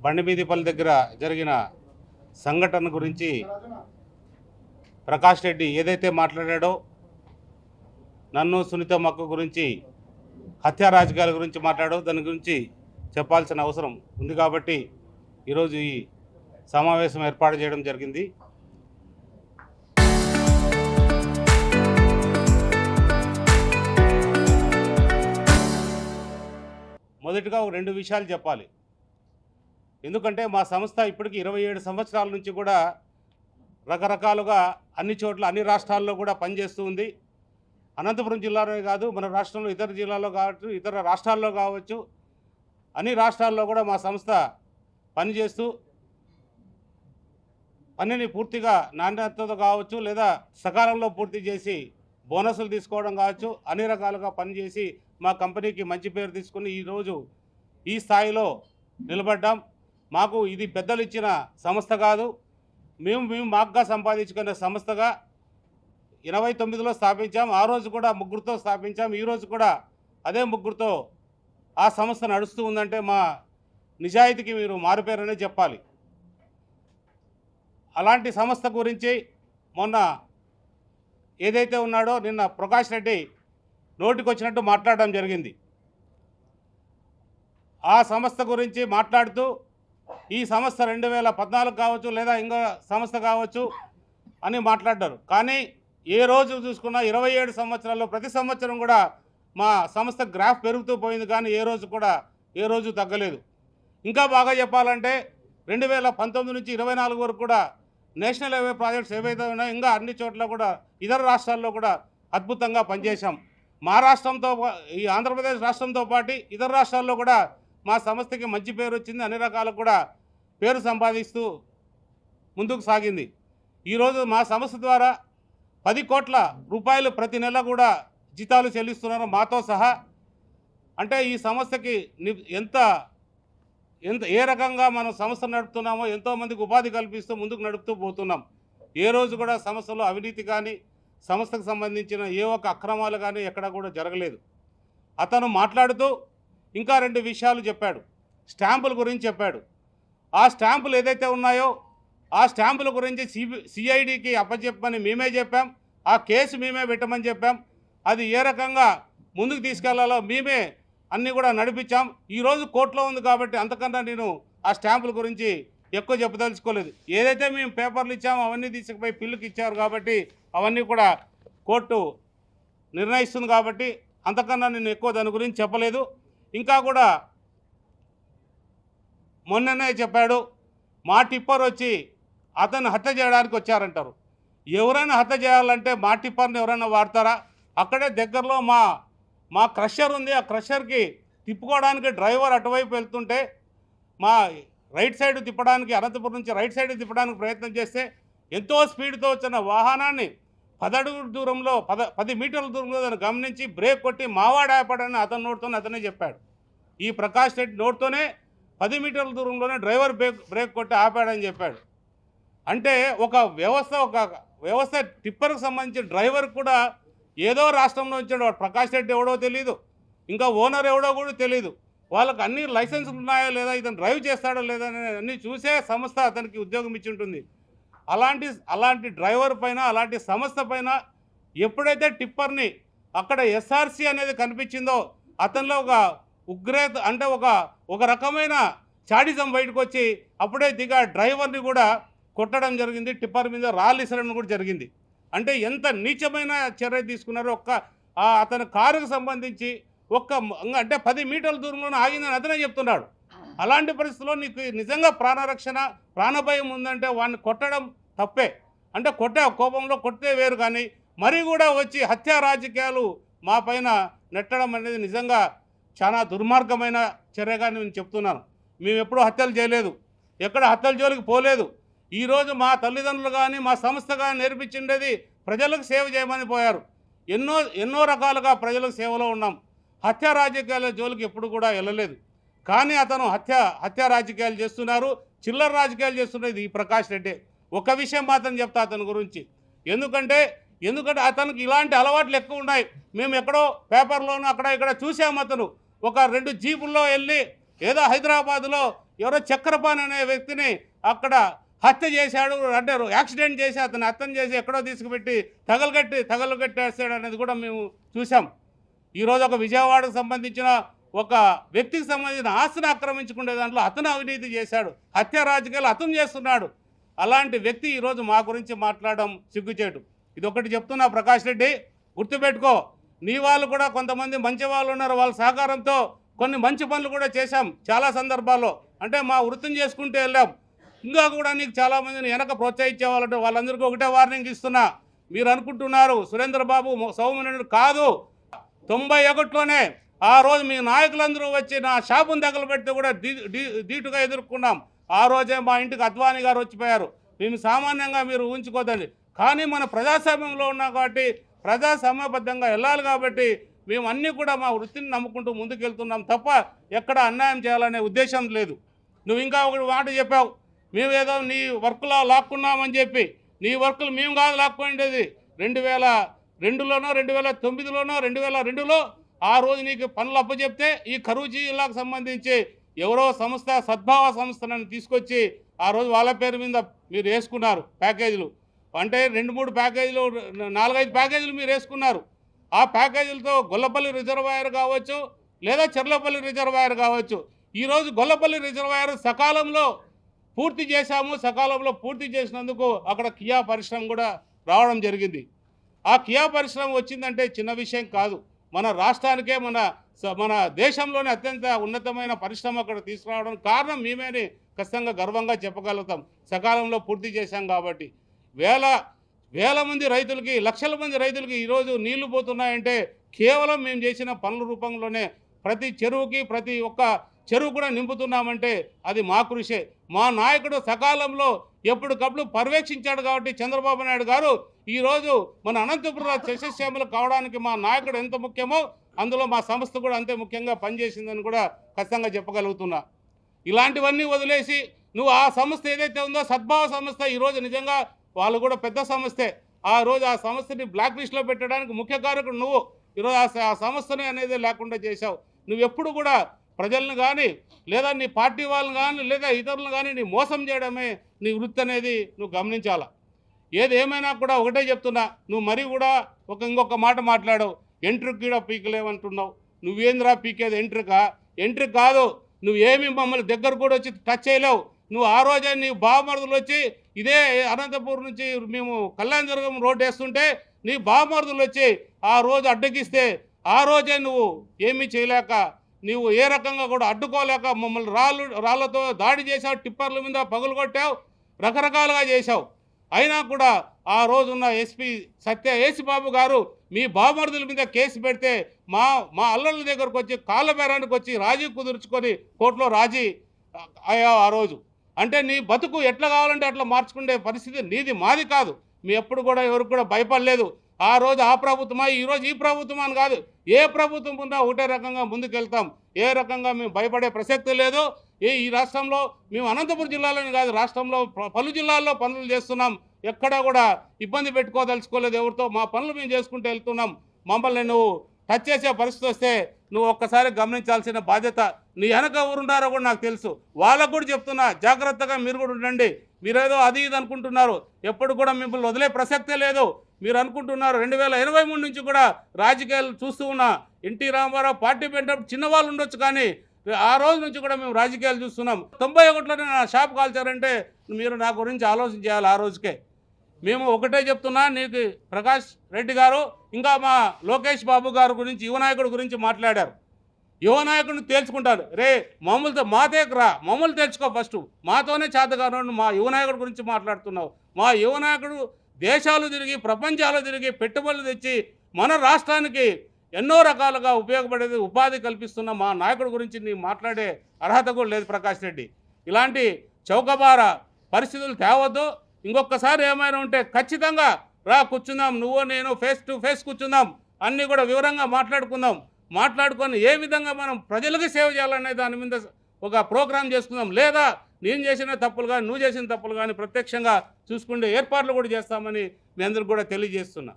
బండిమీదిపల్లి దగ్గర జరిగిన సంఘటన గురించి ప్రకాష్ రెడ్డి ఏదైతే మాట్లాడాడో, నన్ను సునీతమ్మక్క గురించి హత్యా రాజకీయాల గురించి మాట్లాడో, దాని గురించి చెప్పాల్సిన అవసరం ఉంది కాబట్టి ఈరోజు ఈ సమావేశం ఏర్పాటు చేయడం జరిగింది. మొదటిగా రెండు విషయాలు చెప్పాలి. ఎందుకంటే మా సంస్థ ఇప్పటికి 27 సంవత్సరాల నుంచి కూడా రకరకాలుగా అన్ని చోట్ల అన్ని రాష్ట్రాల్లో కూడా పనిచేస్తూ ఉంది. అనంతపురం జిల్లాలోనే కాదు, మన రాష్ట్రంలో ఇతర జిల్లాల్లో కావచ్చు, ఇతర రాష్ట్రాల్లో కావచ్చు, అన్ని రాష్ట్రాల్లో కూడా మా సంస్థ పనిచేస్తూ పనిని పూర్తిగా నాణ్యతతో కావచ్చు, లేదా సకాలంలో పూర్తి చేసి బోనసులు తీసుకోవడం కావచ్చు, అన్ని రకాలుగా పనిచేసి మా కంపెనీకి మంచి పేరు తీసుకుని ఈరోజు ఈ స్థాయిలో నిలబడ్డాం. మాకు ఇది పెద్దలు ఇచ్చిన సంస్థ కాదు, మేము మాకుగా సంపాదించుకునే సంస్థగా 89లో స్థాపించాం. ఆ రోజు కూడా ముగ్గురితో స్థాపించాం. ఈరోజు కూడా అదే ముగ్గురితో ఆ సంస్థ నడుస్తూ ఉందంటే మా నిజాయితీకి మీరు మారుపేరనే చెప్పాలి. అలాంటి సంస్థ గురించి మొన్న ఏదైతే ఉన్నాడో నిన్న ప్రకాష్ రెడ్డి నోటికొచ్చినట్టు మాట్లాడడం జరిగింది. ఆ సంస్థ గురించి మాట్లాడుతూ ఈ సంస్థ 2014 కావచ్చు, లేదా ఇంకో సంస్థ కావచ్చు అని మాట్లాడ్డారు. కానీ ఏ రోజు చూసుకున్నా 27 సంవత్సరాల్లో ప్రతి సంవత్సరం కూడా మా సంస్థ గ్రాఫ్ పెరుగుతూ పోయింది, కానీ ఏ రోజు తగ్గలేదు. ఇంకా బాగా చెప్పాలంటే 2019 నుంచి 24 వరకు కూడా నేషనల్ హైవే ప్రాజెక్ట్స్ ఏవైతే ఉన్నాయో ఇంకా అన్ని చోట్ల కూడా ఇతర రాష్ట్రాల్లో కూడా అద్భుతంగా పనిచేశాం. మా రాష్ట్రంతో, ఈ ఆంధ్రప్రదేశ్ రాష్ట్రంతో పాటు ఇతర రాష్ట్రాల్లో కూడా మా సంస్థకి మంచి పేరు వచ్చింది. అన్ని రకాలకు కూడా పేరు సంపాదిస్తూ ముందుకు సాగింది. ఈరోజు మా సంస్థ ద్వారా 10 కోట్ల రూపాయలు ప్రతి నెల కూడా జీతాలు చెల్లిస్తున్నారు మాతో సహా. అంటే ఈ సంస్థకి ఏ రకంగా మనం సంస్థ నడుపుతున్నామో, ఎంతోమందికి ఉపాధి కల్పిస్తూ ముందుకు నడుపుతూ పోతున్నాం. ఏ రోజు కూడా సంస్థలో అవినీతి కానీ, సంస్థకు సంబంధించిన ఏ ఒక్క అక్రమాలు కానీ ఎక్కడ కూడా జరగలేదు. అతను మాట్లాడుతూ ఇంకా 2 విషయాలు చెప్పాడు. స్టాంపుల గురించి చెప్పాడు. ఆ స్టాంపులు ఏదైతే ఉన్నాయో ఆ స్టాంపుల గురించి సిఐడికి అప్పచెప్పమని మేమే చెప్పాం. ఆ కేసు మేమే పెట్టమని చెప్పాం. అది ఏ రకంగా ముందుకు తీసుకెళ్లాలో మేమే అన్నీ కూడా నడిపించాం. ఈరోజు కోర్టులో ఉంది కాబట్టి అంతకన్నా నేను ఆ స్టాంపుల గురించి ఎక్కువ చెప్పదలుచుకోలేదు. ఏదైతే మేము పేపర్లు ఇచ్చామో అవన్నీ తీసుకుపోయి పిల్లుకి ఇచ్చారు కాబట్టి అవన్నీ కూడా కోర్టు నిర్ణయిస్తుంది కాబట్టి అంతకన్నా నేను ఎక్కువ దాని గురించి చెప్పలేదు. ఇంకా కూడా మొన్ననే చెప్పాడు, మా టిప్పర్ వచ్చి అతను హత్య చేయడానికి వచ్చారంటారు. ఎవరైనా హత్య చేయాలంటే మా టిప్పర్ని ఎవరైనా వాడతారా? అక్కడే దగ్గరలో మా క్రషర్ ఉంది. ఆ క్రషర్కి తిప్పుకోవడానికి డ్రైవర్ అటువైపు వెళ్తుంటే మా రైట్ సైడ్ తిప్పడానికి, అనంతపురం నుంచి రైట్ సైడ్ తిప్పడానికి ప్రయత్నం చేస్తే ఎంతో స్పీడ్తో వచ్చిన వాహనాన్ని 10 అడుగుల దూరంలో 10 మీటర్ల దూరంలో దాన్ని గమనించి బ్రేక్ కొట్టి మావాడు ఆపాడని అతని నోటితోనే అతనే చెప్పాడు. ఈ ప్రకాష్ రెడ్డి నోటితోనే 10 మీటర్ల దూరంలోనే డ్రైవర్ బ్రేక్ కొట్టి ఆపాడని చెప్పాడు. అంటే ఒక వ్యవస్థ టిప్పర్కి సంబంధించిన డ్రైవర్ కూడా ఏదో రాష్ట్రంలో వచ్చాడు. వాడు ప్రకాష్ రెడ్డి ఎవడో తెలియదు, ఇంకా ఓనర్ ఎవడో కూడా తెలియదు. వాళ్ళకి అన్ని లైసెన్సులు ఉన్నాయో లేదా, ఇతను డ్రైవ్ చేస్తాడో లేదా అన్నీ చూసే సంస్థ అతనికి ఉద్యోగం ఇచ్చి ఉంటుంది. అలాంటి డ్రైవర్ పైన, అలాంటి సంస్థ పైన ఎప్పుడైతే టిప్పర్ని అక్కడ ఎస్ఆర్సి అనేది కనిపించిందో అతనిలో ఒక ఉగ్రత, అంటే ఒక రకమైన చాడిజం బయటకు వచ్చి అప్పుడే డ్రైవర్ని కూడా కొట్టడం జరిగింది. టిప్పర్ మీద రాళ్ళు ఇసరడం కూడా జరిగింది. అంటే ఎంత నీచమైన చర్య తీసుకున్నారో. అతని కారుకు సంబంధించి అంటే 10 మీటర్ల దూరంలోనే ఆగిందని అతనే చెప్తున్నాడు. అలాంటి పరిస్థితుల్లో నీకు నిజంగా ప్రాణభయం ఉందంటే వాడిని కొట్టడం తప్పే. అంటే కోపంలో కొట్టే వేరు, కానీ మరీ కూడా వచ్చి హత్యా రాజకీయాలు మా పైన నెట్టడం అనేది నిజంగా చాలా దుర్మార్గమైన చర్యగా నేను చెప్తున్నాను. మేము ఎప్పుడూ హత్యలు చేయలేదు, ఎక్కడ హత్యల జోలికి పోలేదు. ఈరోజు మా తల్లిదండ్రులు కానీ మా సంస్థ కానీ నేర్పించిండేది ప్రజలకు సేవ చేయమని పోయారు. ఎన్నో రకాలుగా ప్రజలకు సేవలో ఉన్నాం. హత్యా రాజకీయాల జోలికి ఎప్పుడు కూడా వెళ్ళలేదు. కానీ అతను హత్యా రాజకీయాలు చేస్తున్నారు, చిల్లర రాజకీయాలు చేస్తున్నది ఈ ప్రకాష్ రెడ్డి. ఒక విషయం మాత్రం చెప్తా అతని గురించి. ఎందుకంటే అతనికి ఇలాంటి అలవాట్లు ఎక్కువ ఉన్నాయి. మేము ఎక్కడో పేపర్లోనూ అక్కడ ఇక్కడ చూసాము. అతను ఒక 2 జీపుల్లో వెళ్ళి ఏదో హైదరాబాద్లో ఎవరో చక్రపాణి అనే వ్యక్తిని అక్కడ హత్య చేశాడు అంటే యాక్సిడెంట్ చేసి అతను హత్య చేసి ఎక్కడో తీసుకుపెట్టి తగలగట్టేస్తాడు అనేది కూడా మేము చూసాం. ఈరోజు ఒక విజయవాడకు సంబంధించిన ఒక వ్యక్తికి సంబంధించిన ఆస్తిని ఆక్రమించుకునే దాంట్లో అతను అవినీతి చేశాడు, హత్య రాజకీయాలు అతను చేస్తున్నాడు. అలాంటి వ్యక్తి ఈరోజు మా గురించి మాట్లాడడం సిగ్గుచేటు. ఇది ఒకటి చెప్తున్నా ప్రకాష్ రెడ్డి, గుర్తుపెట్టుకో. నీ వాళ్ళు కూడా కొంతమంది మంచి వాళ్ళు ఉన్నారు, వాళ్ళ సహకారంతో కొన్ని మంచి పనులు కూడా చేశాం చాలా సందర్భాల్లో. అంటే మా వృత్తిని చేసుకుంటూ వెళ్ళాం. ఇంకా కూడా నీకు చాలామందిని వెనక ప్రోత్సహించే వాళ్ళంటే వాళ్ళందరికీ ఒకటే వార్నింగ్ ఇస్తున్నా. మీరు అనుకుంటున్నారు సురేంద్రబాబు సౌమ్యుడు కాదు. 91లోనే ఆ రోజు మీ నాయకులందరూ వచ్చి నా షాపును తగలబెడితే కూడా ధీటుగా ఎదుర్కొన్నాం. ఆ రోజే మా ఇంటికి అద్వానీ గారు వచ్చిపోయారు. మేము సామాన్యంగా మీరు ఊహించుకోదండి. కానీ మన ప్రజాస్వామ్యంలో ఉన్నాం కాబట్టి ప్రజాస్వామ్యబద్ధంగా వెళ్ళాలి కాబట్టి మేము అన్నీ కూడా మా వృత్తిని నమ్ముకుంటూ ముందుకెళ్తున్నాం తప్ప ఎక్కడ అన్యాయం చేయాలనే ఉద్దేశం లేదు. నువ్వు ఇంకా ఒకటి మాట చెప్పావు, మేము ఏదో నీ వర్క్లో లాక్కున్నామని చెప్పి. నీ వర్కులు మేము కాదు లాక్కోండేది. 2002లోనో 2009లోనో 2002లో ఆ రోజు నీకు పనులు అప్పచెప్తే ఈ కరూరు జిల్లాకు సంబంధించి ఎవరో సంస్థ సద్భావ సంస్థను తీసుకొచ్చి ఆ రోజు వాళ్ళ పేరు మీద మీరు వేసుకున్నారు ప్యాకేజీలు. అంటే 2-3 ప్యాకేజీలు 4-5 ప్యాకేజీలు మీరు వేసుకున్నారు. ఆ ప్యాకేజీలతో గొల్లపల్లి రిజర్వాయర్ కావచ్చు లేదా చెర్లపల్లి రిజర్వాయర్ కావచ్చు. ఈరోజు గొల్లపల్లి రిజర్వాయర్ సకాలంలో పూర్తి చేశాము. సకాలంలో పూర్తి చేసినందుకు అక్కడ కియా పరిశ్రమ కూడా రావడం జరిగింది. ఆ కియా పరిశ్రమ వచ్చిందంటే చిన్న విషయం కాదు. మన రాష్ట్రానికే మన దేశంలోనే అత్యంత ఉన్నతమైన పరిశ్రమ అక్కడ తీసుకురావడం కారణం మేమేని ఖచ్చితంగా గర్వంగా చెప్పగలుగుతాం. సకాలంలో పూర్తి చేశాం కాబట్టి వేల మంది రైతులకి, లక్షల మంది రైతులకి ఈరోజు నీళ్లు పోతున్నాయంటే కేవలం మేము చేసిన పనుల రూపంలోనే. ప్రతి చెరువుకి ప్రతి ఒక్క చెరువు కూడా నింపుతున్నామంటే అది మా కృషే. మా నాయకుడు సకాలంలో ఎప్పటికప్పుడు పర్యవేక్షించాడు కాబట్టి చంద్రబాబు నాయుడు గారు ఈరోజు మన అనంతపురం సస్యశ్యామలు కావడానికి మా నాయకుడు ఎంత ముఖ్యమో అందులో మా సంస్థ కూడా అంతే ముఖ్యంగా పనిచేసిందని కూడా ఖచ్చితంగా చెప్పగలుగుతున్నా. ఇలాంటివన్నీ వదిలేసి నువ్వు ఆ సంస్థ ఏదైతే ఉందో సద్భావ సంస్థ ఈరోజు నిజంగా వాళ్ళు కూడా పెద్ద సంస్థే. ఆ రోజు ఆ సంస్థని బ్లాక్ లిస్ట్లో పెట్టడానికి ముఖ్య కారకుడు నువ్వు. ఈరోజు ఆ సంస్థని అనేది లేకుండా చేశావు. నువ్వు ఎప్పుడు కూడా ప్రజలను కానీ లేదా నీ పార్టీ వాళ్ళని కానీ లేదా ఇతరులను కానీ నీ మోసం చేయడమే నీ వృత్తి అనేది నువ్వు గమనించాలా. ఏది ఏమైనా కూడా ఒకటే చెప్తున్నా, నువ్వు మరీ కూడా ఇంకొక మాట మాట్లాడవు. ఎంట్రీకి కూడా పీకలేమంటున్నావు. నువ్వేంద్రా పీకేది ఎంట్రీ కాదు. నువ్వేమి మమ్మల్ని దగ్గర కూడా వచ్చి టచ్ చేయలేవు. నువ్వు ఆ రోజే నీ బావమరుదులు వచ్చి ఇదే అనంతపురం నుంచి మేము కళ్యాణదుర్గం రోడ్డు వేస్తుంటే నీ బావమరుదులు వచ్చి ఆ రోజు అడ్డగిస్తే ఆ రోజే నువ్వు ఏమీ చేయలేక నువ్వు ఏ రకంగా కూడా అడ్డుకోలేక మమ్మల్ని రాళ్లతో దాడి చేసావు, టిప్పర్ల మీద పగులుకొట్టావు, రకరకాలుగా చేశావు. అయినా కూడా ఆ రోజున్న ఎస్పీ ఏసిబాబు గారు మీ బావమరుదుల మీద కేసు పెడితే మా అల్లర్ల దగ్గరకు వచ్చి కాళ్ళ బేరానికి వచ్చి రాజీ కుదుర్చుకొని కోర్టులో రాజీ అయ్యావు ఆ రోజు. అంటే నీ బతుకు ఎట్లా కావాలంటే అట్లా మార్చుకునే పరిస్థితి నీది, మాది కాదు. మీ ఎప్పుడు కూడా ఎవరికి కూడా భయపడలేదు. ఆ రోజు ఆ ప్రభుత్వమా ఈరోజు ఈ ప్రభుత్వం అని కాదు, ఏ ప్రభుత్వం ఉన్నా ఒకటే రకంగా ముందుకెళ్తాం. ఏ రకంగా మేము భయపడే ప్రసక్తి లేదు. ఈ రాష్ట్రంలో మేము అనంతపురం జిల్లాలోని కాదు రాష్ట్రంలో పలు జిల్లాల్లో పనులు చేస్తున్నాం. ఎక్కడా కూడా ఇబ్బంది పెట్టుకోదలుచుకోలేదు ఎవరితో. మా పనులు మేము చేసుకుంటూ వెళ్తున్నాం. మమ్మల్ని నువ్వు టచ్ చేసే పరిస్థితి వస్తే నువ్వు ఒక్కసారి గమనించాల్సిన బాధ్యత. నీ వెనక ఎవరున్నారో కూడా నాకు తెలుసు. వాళ్ళకు కూడా చెప్తున్నా, జాగ్రత్తగా మీరు కూడా ఉండండి. మీరేదో అది ఇది అనుకుంటున్నారు. ఎప్పుడు కూడా మిమ్మల్ని వదిలే ప్రసక్తే లేదు. మీరు అనుకుంటున్నారు 2023 నుంచి కూడా రాజకీయాలు చూస్తూ ఉన్నా. ఎన్టీ రామారావు పార్టీ పెట్టినప్పుడు చిన్నవాళ్ళు ఉండొచ్చు, కానీ ఆ రోజు నుంచి కూడా మేము రాజకీయాలు చూస్తున్నాం. 91లోనే నా షాప్ కాల్చారంటే మీరు నా గురించి ఆలోచన చేయాలి. ఆ రోజుకే మేము ఒకటే చెప్తున్నా, నీకు ప్రకాష్ రెడ్డి గారు ఇంకా మా లోకేష్ బాబు గారు గురించి యువనాయకుడి గురించి మాట్లాడారు. యువనాయకుడిని తేల్చుకుంటారు. రే మమ్మల్తో మాతేకరా, మమ్మల్ని తేల్చుకో ఫస్ట్. మాతోనే చేతగాను మా యువనాయకుడి గురించి మాట్లాడుతున్నావు. మా యువనాయకుడు దేశాలు తిరిగి ప్రపంచాలు తిరిగి పెట్టుబడులు తెచ్చి మన రాష్ట్రానికి ఎన్నో రకాలుగా ఉపయోగపడేది ఉపాధి కల్పిస్తున్న మా నాయకుడి గురించి నీ మాట్లాడే అర్హత కూడా లేదు ప్రకాష్ రెడ్డి. ఇలాంటి చౌకబార పరిస్థితులు తేవద్దు. ఇంకొకసారి ఏమైనా ఉంటే ఖచ్చితంగా రా, కూర్చుందాం, నువ్వు నేను ఫేస్ టు ఫేస్ కూర్చుందాం, అన్నీ కూడా వివరంగా మాట్లాడుకుందాం. మాట్లాడుకొని ఏ విధంగా మనం ప్రజలకు సేవ చేయాలనే దాని మీద ఒక ప్రోగ్రాం చేసుకుందాం. లేదా నేను చేసిన తప్పులు కానీ నువ్వు చేసిన తప్పులు కానీ ప్రత్యక్షంగా చూసుకుంటే ఏర్పాట్లు కూడా చేస్తామని మీ అందరికి కూడా తెలియజేస్తున్నా.